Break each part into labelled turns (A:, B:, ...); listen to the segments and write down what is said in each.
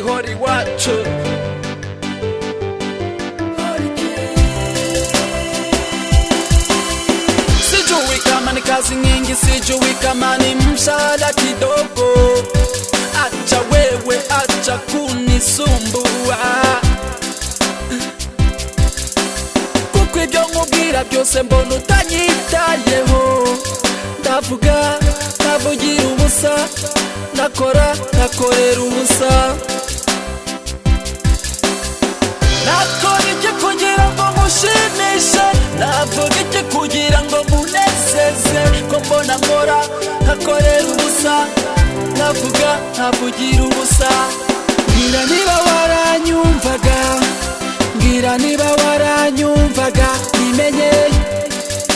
A: hori iwacu. Sijui kama ni kazi nyingi, sijui kama ni mshahara kidogo. Acha wewe, acha kunisumbua, kuko ibyo nkubwira byose mbona utanyitayeho. Ndavuga, ndavugira ubusa, ndakora, ndakorera ubusa. Nakora iki kugira ngo mushimishe, navuga iki kugira ngo munezeze, ko mbona nkora, nkakorera ubusa, ndavuga, nkavugira ubusa. Mbwira niba waranyumvaga, mbwira niba waranyumvaga, bimenye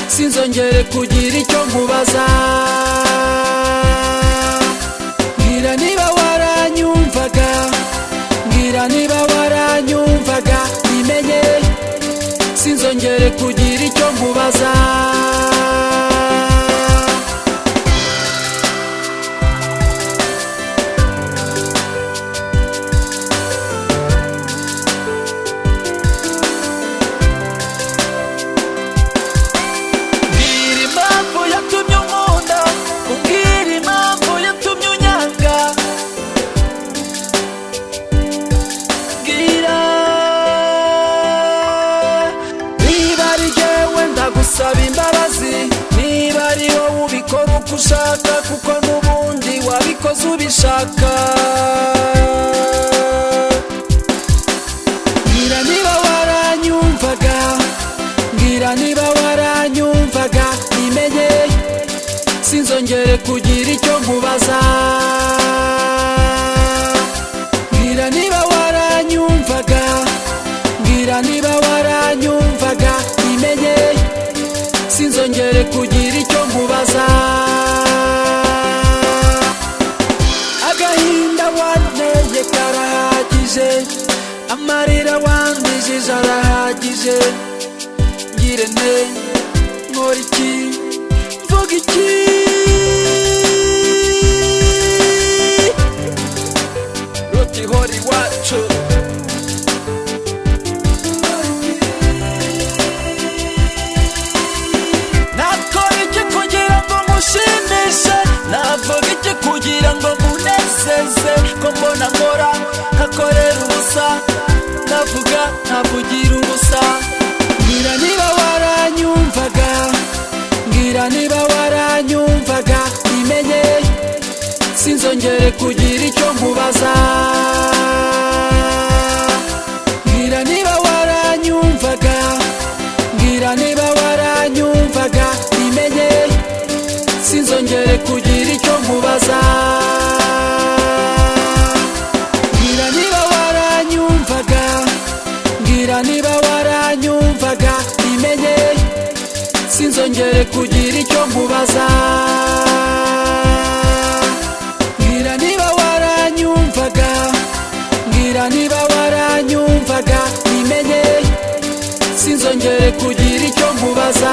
A: sinzongere kugira icyo nkubaza. Mbwira niba waranyumvaga, mbwira niba waranyumvaga, bimenye sinzongere kugira icyo nkubaza. Saba imbabazi niba ari wowe ubikora uko ushaka, kuko n'ubundi wabikoze ubishaka. Mbwira niba waranyumvaga, mbwira niba waranyumvaga, bimenye sinzongere kugira icyo nkubaza. Mbwira niba waranyumvaga, mbwira niba waranyumvaga, bimenye sinzongere kugira icyo nkubaza. Agahinda wanteye karahagije, amarira wandijije arahagije. Ngire nte, nkora iki, mvuga iki? Roti hori iwacu. Navuga iki kugira ngo munezeze, ko mbona nkora, nkakorera ubusa, ndavuga, nkavugira ubusa. Mbwira niba waranyumvaga, mbwira niba waranyumvaga, bimenye sinzongere kugira icyo nkubaza. Mbwira niba waranyumvaga, mbwira niba waranyumvaga, bimenye sinzongere kugira icyo nkubaza. Mbwira niba waranyumvaga, mbwira niba waranyumvaga, bimenye sinzongere kugira icyo nkubaza. Mbwira niba waranyumvaga, mbwira niba waranyumvaga, bimenye sinzongere kugira icyo nkubaza.